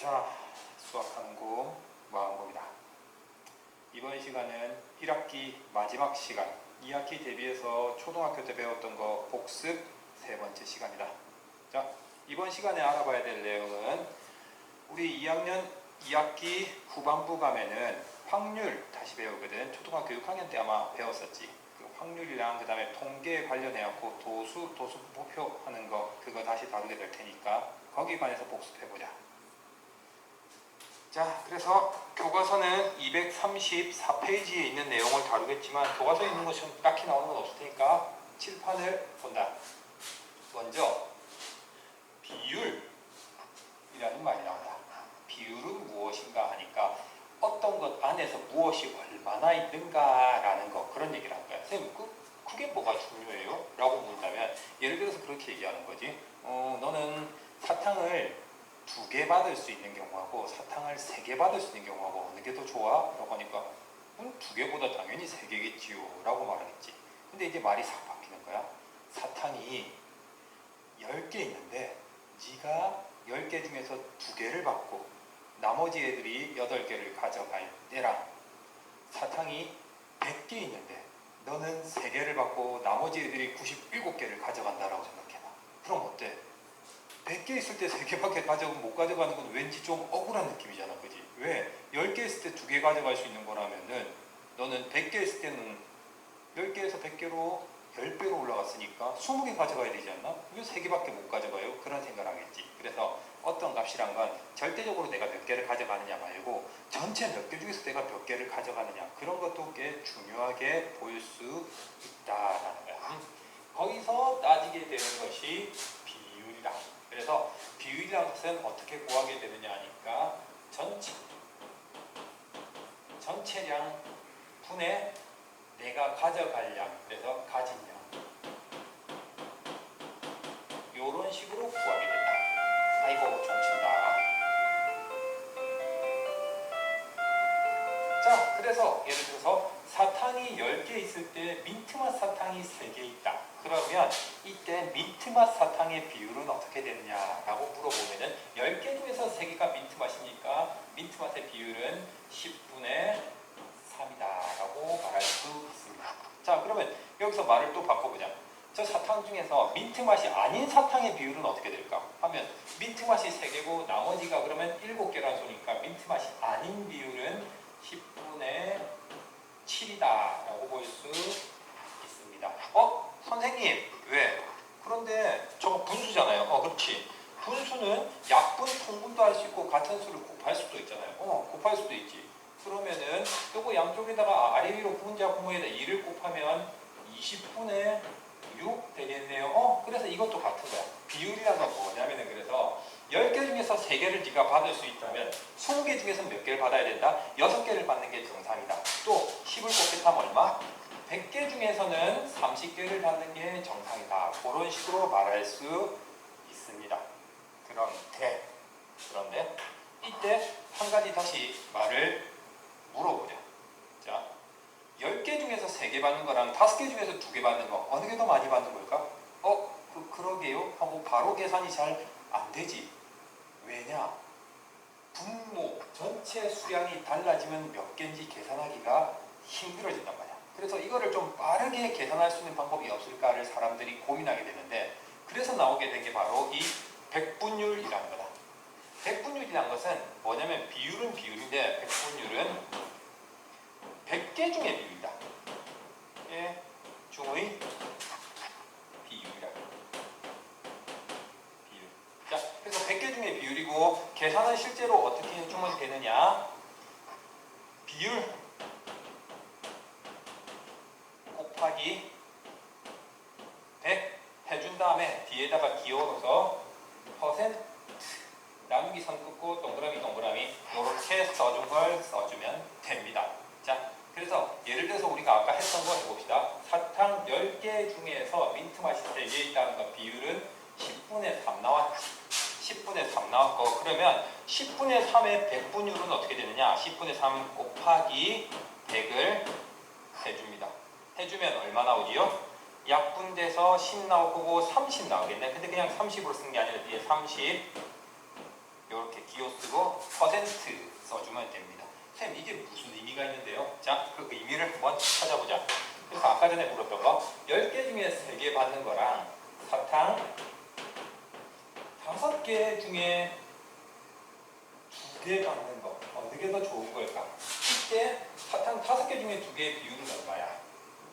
자, 수학하는 거 마음고입니다. 이번 시간은 1학기 마지막 시간, 2학기 대비해서 초등학교 때 배웠던 거 복습 세 번째 시간이다. 자, 이번 시간에 알아봐야 될 내용은 우리 2학년 2학기 후반부 가면은 확률 다시 배우거든. 초등학교 6학년 때 아마 배웠었지. 그 확률이랑 그 다음에 통계에 관련해갖고 도수표표 하는 거 그거 다시 다루게 될 테니까 거기에 관해서 복습해보자. 자, 그래서 교과서는 234페이지에 있는 내용을 다루겠지만 교과서에 있는 것은 딱히 나오는 건 없을 테니까 칠판을 본다. 먼저 비율이라는 말이 나온다. 비율은 무엇인가 하니까 어떤 것 안에서 무엇이 얼마나 있는가라는 거, 그런 얘기를 한 거야. 선생님, 그게 뭐가 중요해요? 라고 묻는다면 예를 들어서 그렇게 얘기하는 거지. 너는 사탕을 2개 받을 수 있는 경우하고 사탕을 3개 받을 수 있는 경우하고 어느 게 더 좋아? 라고 하니까 2개보다 당연히 3개겠지요 라고 말하겠지. 근데 이제 말이 싹 바뀌는 거야. 사탕이 10개 있는데 네가 10개 중에서 2개를 받고 나머지 애들이 8개를 가져갈 때랑 사탕이 100개 있는데 너는 3개를 받고 나머지 애들이 97개를 가져간다라고 생각해봐. 그럼 어때? 100개 있을 때 3개밖에 못 가져가는 건 왠지 좀 억울한 느낌이잖아. 그지? 왜? 10개 있을 때 2개 가져갈 수 있는 거라면은 너는 100개 있을 때는 10개에서 100개로 10배로 올라갔으니까 20개 가져가야 되지 않나? 왜 3개밖에 못 가져가요? 그런 생각을 하겠지. 그래서 어떤 값이란 건 절대적으로 내가 몇 개를 가져가느냐 말고 전체 몇 개 중에서 내가 몇 개를 가져가느냐, 그런 것도 꽤 중요하게 보일 수 있다라는 거야. 거기서 따지게 되는 것이 비율이다. 그래서 비율이라는 것은 어떻게 구하게 되느냐 하니까 전체량 분의 내가 가져갈 양, 그래서 가진 양, 이런 식으로 구하게 된다. 아이고 종친다. 자, 그래서 예를 들어서 사탕이 10개 있을 때 민트맛 사탕이 3개 있다. 그러면 이때 민트맛 사탕의 비율은 어떻게 되느냐라고 물어보면은 10개 중에서 3개가 민트맛이니까 민트맛의 비율은 10분의 3이다 라고 말할 수 있습니다. 자, 그러면 여기서 말을 또 바꿔보자. 저 사탕 중에서 민트맛이 아닌 사탕의 비율은 어떻게 될까 하면 민트맛이 3개고 나머지가 그러면 7개란 소리니까 민트맛이 아닌 비율은 10분의 7이다 라고 볼 수 있습니다. 선생님, 왜? 그런데 저거 분수잖아요. 그렇지. 분수는 약분, 통분도 할 수 있고 같은 수를 곱할 수도 있잖아요. 곱할 수도 있지. 그러면은 요거 양쪽에다가 아래 위로 분자 분모에다 2를 곱하면 20분의 6 되겠네요. 그래서 이것도 같은 거야. 비율이라는 건 뭐냐면은 그래서 10개 중에서 3개를 네가 받을 수 있다면 20개 중에서 몇 개를 받아야 된다? 6개를 받는 게 정상이다. 또 10을 곱게 하면 얼마? 100개 중에서는 30개를 받는 게 정상이다. 그런 식으로 말할 수 있습니다. 그런데 이때 한 가지 다시 말을 물어보자. 자, 10개 중에서 3개 받는 거랑 5개 중에서 2개 받는 거 어느 게 더 많이 받는 걸까? 그러게요 하고 바로 계산이 잘 안 되지. 왜냐? 분모 전체 수량이 달라지면 몇 개인지 계산하기가 힘들어진단 말이야. 그래서 이거를 좀 빠르게 계산할 수 있는 방법이 없을까를 사람들이 고민하게 되는데, 그래서 나오게 된 게 바로 이 백분율이라는 거다. 백분율이라는 것은 뭐냐면 비율은 비율인데 백분율은 100개 중의 비율이다. 중의 비율이다. 비율. 자, 그래서 100개 중의 비율이고 계산은 실제로 어떻게 해주면 되느냐? 비율 곱하기 100 해준 다음에 뒤에다가 기울어서 퍼센트 나누기 선 긋고 동그라미 이렇게 써준 걸 써주면 됩니다. 자, 그래서 예를 들어서 우리가 아까 했던 거 해봅시다. 사탕 10개 중에서 민트맛이 3개 있다는 거 비율은 10분의 3 나왔지. 10분의 3 나왔고, 그러면 10분의 3의 백분율은 어떻게 되느냐? 10분의 3 곱하기 100을 해줍니다. 해주면 얼마 나오지요? 약분돼서 10 나올 거고 30 나오겠네. 근데 그냥 30으로 쓴 게 아니라 뒤에 30 이렇게 기호 쓰고 퍼센트 써주면 됩니다. 선생님 이게 무슨 의미가 있는데요? 자, 그 의미를 한번 찾아보자. 그래서 아까 전에 물었던 거 10개 중에 3개 받는 거랑 사탕 5개 중에 2개 받는 거 어느 게 더 좋은 걸까? 이때 사탕 5개 중에 2개의 비율은 얼마야?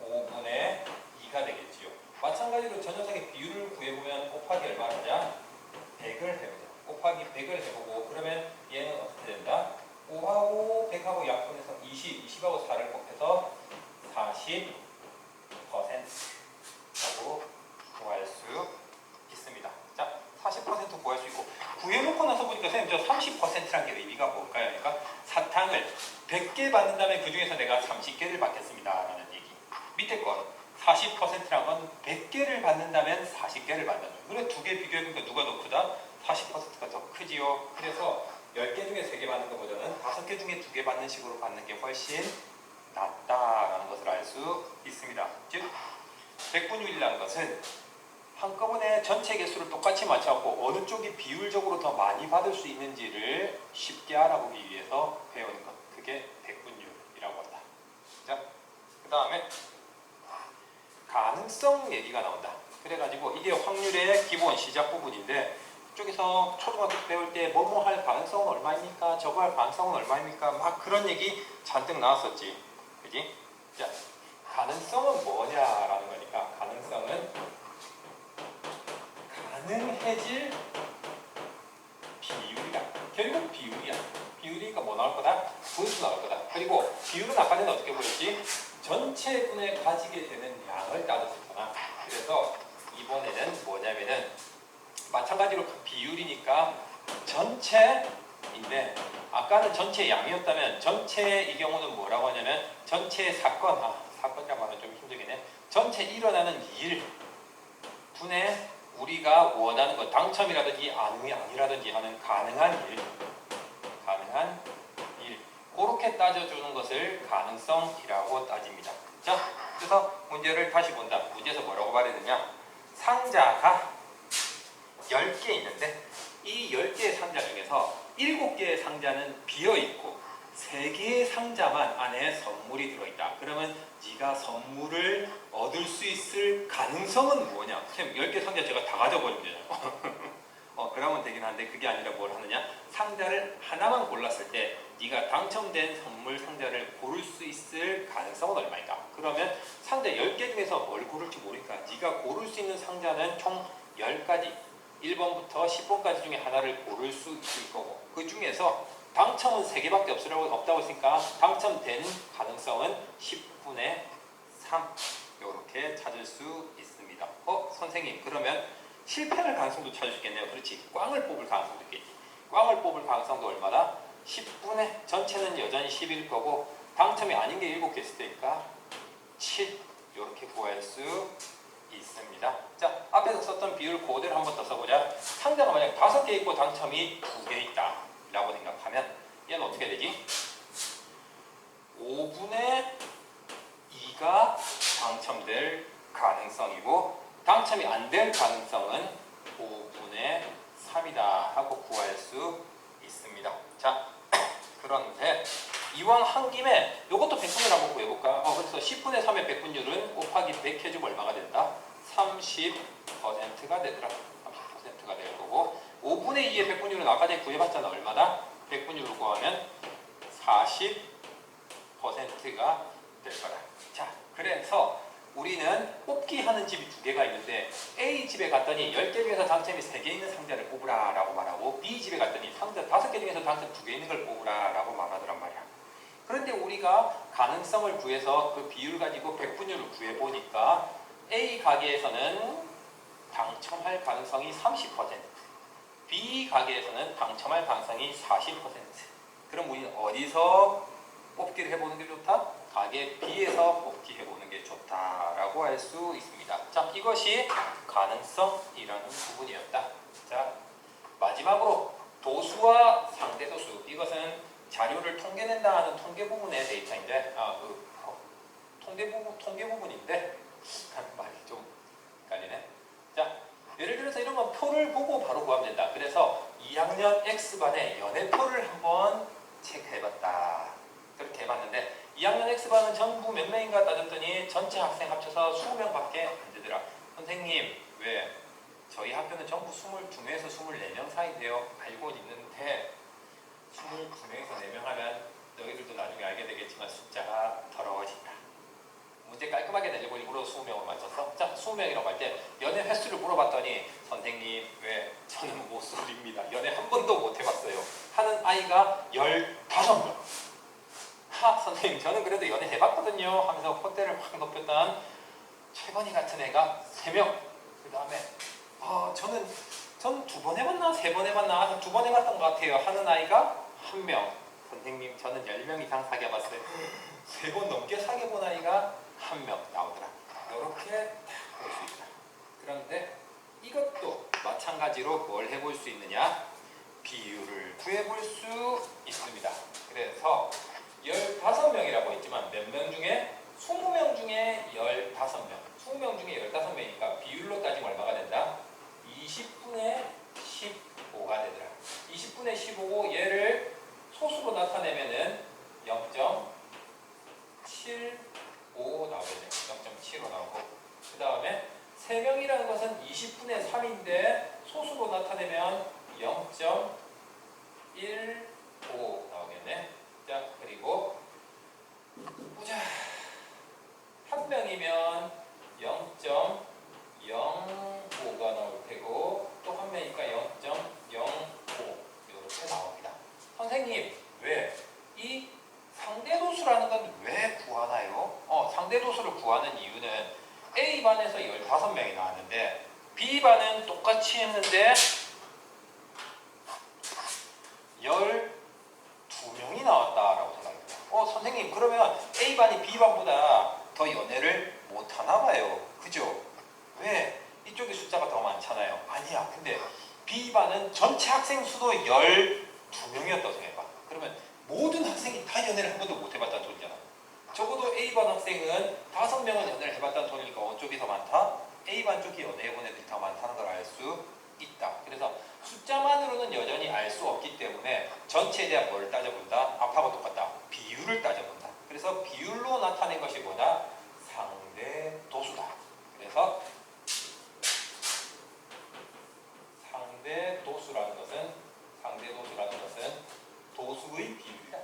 5분의 2가 되겠지요. 마찬가지로 저 녀석의 비율을 구해보면 곱하기 얼마 하자? 100을 해보자. 곱하기 100을 해보고 그러면 얘는 어떻게 된다? 5하고 100하고 약분해서 20하고 4를 곱해서 40%라고 구할 수 있습니다. 자, 40% 구할 수 있고 구해놓고 나서 보니까 선생님 저 30%라는 게 의미가 뭘까요? 그러니까 사탕을 100개 받는다면 그 중에서 내가 30개를 받겠습니다 라는 얘기. 밑에 건 40%란 건 100개를 받는다면 40개를 받는다. 그래 2개 비교해보니까 누가 더 크다? 40%가 더 크지요. 그래서 10개 중에 3개 받는 것보다는 5개 중에 2개 받는 식으로 받는 게 훨씬 낫다라는 것을 알 수 있습니다. 즉 백분율이라는 것은 한꺼번에 전체 개수를 똑같이 맞춰갖고 어느 쪽이 비율적으로 더 많이 받을 수 있는지를 쉽게 알아보기 위해서 배우는 것. 그게 백분율이라고 한다. 자, 그 다음에 가능성 얘기가 나온다. 그래가지고 이게 확률의 기본 시작 부분인데 이쪽에서 초등학교 때 배울 때 뭐뭐 할 가능성은 얼마입니까? 저거 할 가능성은 얼마입니까? 막 그런 얘기 잔뜩 나왔었지. 그지? 자, 가능성은 뭐냐라는 거니까 가능성은 가능해질 비율이다. 결국 비율이야. 비율이니까 뭐 나올 거다? 분수 나올 거다. 그리고 비율은 아까 전에 어떻게 보였지? 전체 분에 가지게 되는 양을 따졌었잖아. 그래서 이번에는 뭐냐면은 마찬가지로 그 비율이니까 전체인데 아까는 전체 양이었다면 전체 이 경우는 뭐라고 하냐면 전체 사건, 사건이란 말은 좀 힘들긴 해. 전체 일어나는 일 분에 우리가 원하는 것, 당첨이라든지 아니라든지 하는 가능한 일 그렇게 따져주는 것을 가능성이라고 따집니다. 자, 그래서 문제를 다시 본다. 문제에서 뭐라고 말했느냐? 상자가 10개 있는데 이 10개의 상자 중에서 7개의 상자는 비어있고 3개의 상자만 안에 선물이 들어있다. 그러면 네가 선물을 얻을 수 있을 가능성은 뭐냐? 선생님 10개 상자 제가 다 가져버리면 되잖아요. 그러면 되긴 한데 그게 아니라 뭘 하느냐? 상자를 하나만 골랐을 때 네가 당첨된 선물 상자를 고를 수 있을 가능성은 얼마인가? 그러면 상자 10개 중에서 뭘 고를지 모르니까 네가 고를 수 있는 상자는 총 10가지 1번부터 10번까지 중에 하나를 고를 수 있을 거고 그 중에서 당첨은 3개밖에 없다고 했으니까 당첨되는 가능성은 10분의 3 이렇게 찾을 수 있습니다. 선생님 그러면 실패할 가능성도 찾을 수 있겠네요. 그렇지. 꽝을 뽑을 가능성도 있겠지. 꽝을 뽑을 가능성도 얼마나? 10분의 전체는 여전히 10일 거고 당첨이 아닌 게 7개 있을 테니까 7 이렇게 구할 수 있습니다. 자, 앞에서 썼던 비율 그대로 한번 더 써보자. 상자가 만약 5개 있고 당첨이 2개 있다 라고 생각하면 얘는 어떻게 되지? 5분의 2가 당첨될 가능성이고 당첨이 안 될 가능성은 5분의 3이다 하고 구할 수 있습니다. 자, 그런데 이왕 한 김에 이것도 백분율 한번 구해볼까? 그래서 10분의 3의 백분율은 곱하기 100 해주고 얼마가 된다? 30%가 되더라. 30%가 될 거고 5분의 2의 백분율은 아까 전에 구해봤잖아. 얼마다? 백분율로 구하면 40%가 될 거다. 자, 그래서 우리는 뽑기 하는 집이 2개가 있는데 A 집에 갔더니 10개 중에서 당첨이 3개 있는 상자를 뽑으라 라고 말하고 B 집에 갔더니 상자 5개 중에서 당첨 2개 있는 걸 뽑으라 라고 말하더란 말이야. 그런데 우리가 가능성을 구해서 그 비율을 가지고 백분율을 구해보니까 A 가게에서는 당첨할 가능성이 30%, B 가게에서는 당첨할 가능성이 40%. 그럼 우리는 어디서 뽑기를 해보는 게 좋다? 가게 B에서 뽑기 해보는 게 좋다라고 할 수 있습니다. 자, 이것이 가능성이라는 부분이었다. 자, 마지막으로 도수와 상대도수. 이것은 자료를 통계낸다 하는 통계 부분의 데이터인데, 통계 부분인데, 말이 좀 헷갈리네. 자, 예를 들어서 이런 건 표를 보고 바로 구하면 된다. 그래서 2학년 X반의 연애표를 한번 체크해봤다. 그렇게 해봤는데 2학년 X반은 전부 몇 명인가 따졌더니 전체 학생 합쳐서 20명밖에 안 되더라. 선생님 왜? 저희 학교는 전부 22명에서 24명 사이 돼요. 알고 있는데 22명에서 4명 하면 너희들도 나중에 알게 되겠지만 숫자가 더러워진다. 문제 깔끔하게 내려고 일부러 20명을 맞췄어. 자, 20명이라고 할 때 연애 횟수를 물어봤더니 선생님 왜? 저는 모쏠입니다. 연애 한 번도 못 해봤어요. 하는 아이가 15명. 하, 선생님 저는 그래도 연애 해봤거든요 하면서 콧대를 확 높였던 최건희 같은 애가 3명. 그 다음에 저는 2번 해봤나? 3번 해봤나? 2번 해봤던 것 같아요 하는 아이가 1명. 선생님 저는 10명 이상 사귀어봤어요. 3번 넘게 사귀어본 아이가 1명 나오더라. 이렇게 딱 볼 수 있다. 그런데 이것도 마찬가지로 뭘 해볼 수 있느냐? 비율을 구해볼 수 있습니다. 그래서 15명이라고 했지만 몇 명 중에? 20명 중에 15명. 20명 중에 15명이니까 비율로 따지면 얼마가 된다? 20분의 15가 되더라. 20분의 15고 얘를 소수로 나타내면은 0.75 나오겠네. 0.75 나오고 그 다음에 3명이라는 것은 20분의 3인데 소수로 나타내면 0.15 나오겠네. 자, 그리고 보자. 1명이면 0.05가 나올 테고 또 1명이니까 0.05 이렇게 나옵니다. 선생님 왜? 이 상대도수라는 건 왜 구하나요? 상대도수를 구하는 이유는 A반에서 15명이 나왔는데 B반은 똑같이 했는데 12명이 나왔다라고 생각합니다. 선생님 그러면 A반이 B반보다 더 연애를 못하나 봐요. 그죠? 왜? 이쪽에 숫자가 더 많잖아요. 아니야. 근데 B반은 전체 학생 수도 12명이었다고 생각해봐. 그러면 모든 학생이 다 연애를 한 번도 못 해봤다는 소리잖아. 적어도 A반 학생은 5명은 연애를 해봤다는 소리니까 어느 쪽이 더 많다? A반 쪽이 연애해본 애들이 더 많다는 걸 알 수 있다. 그래서 숫자만으로는 여전히 알 수 없기 때문에 전체에 대한 뭘 따져본다? 앞하고 똑같다. 비율을 따져본다. 그래서 비율로 나타낸 것이 뭐다? 상대도수다. 그래서 상대도수라는 것은 도수의 비율이다.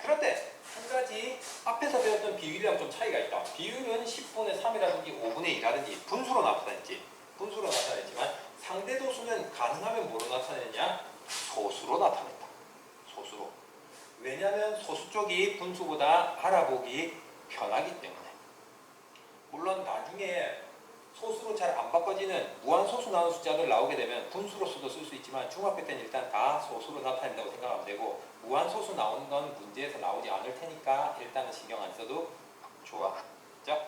그런데 한 가지 앞에서 배웠던 비율이랑 좀 차이가 있다. 비율은 10분의 3이라든지 5분의 2라든지 분수로 나타냈지만 상대도수는 가능하면 뭐로 나타내냐? 소수로 나타낸다. 소수로. 왜냐하면 소수 쪽이 분수보다 알아보기 편하기 때문에. 물론 나중에 소수로 잘 안 바꿔지는 무한소수 나오는 숫자들 나오게 되면 분수로서도 쓸 수 있지만 중학교 때는 일단 다 소수로 나타낸다고 생각하면 되고 무한소수 나오는 건 문제에서 나오지 않을 테니까 일단은 신경 안 써도 좋아. 자,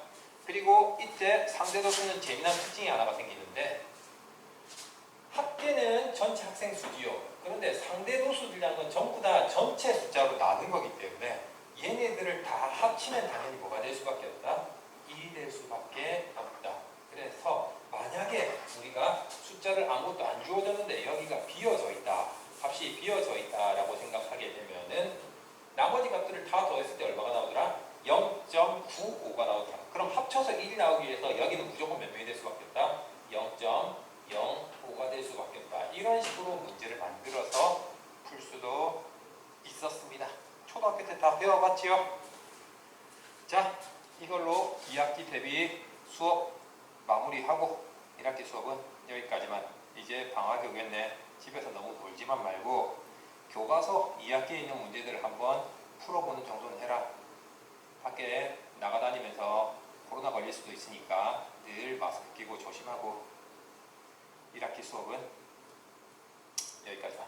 그리고 이때 상대도수는 재미난 특징이 하나가 생기는데 합계는 전체 학생 수지요. 그런데 상대도수들이라는 건 전부 다 전체 숫자로 나눈 거기 때문에 얘네들을 다 합치면 당연히 뭐가 될 수밖에 없다? 2이 될 수밖에 없다. 그래서 만약에 우리가 숫자를 아무것도 안 주어졌는데 여기가 비어져 있다. 값이 비어져 있다라고 생각하게 되면은 나머지 값들을 다 더했을 때 얼마가 나오더라? 0.95가 나오더라. 그럼 합쳐서 1이 나오기 위해서 여기는 무조건 몇 명이 될 수밖에 없다? 0.05가 될 수밖에 없다. 이런 식으로 문제를 만들어서 풀 수도 있었습니다. 초등학교 때 다 배워봤지요? 자, 이걸로 2학기 대비 수업 마무리하고 1학기 수업은 여기까지만. 이제 방학이 오겠네. 집에서 너무 놀지만 말고 교과서 2학기에 있는 문제들을 한번 풀어보는 정도는 해라. 밖에 나가다니면서 코로나 걸릴 수도 있으니까 늘 마스크 끼고 조심하고. 1학기 수업은 여기까지만.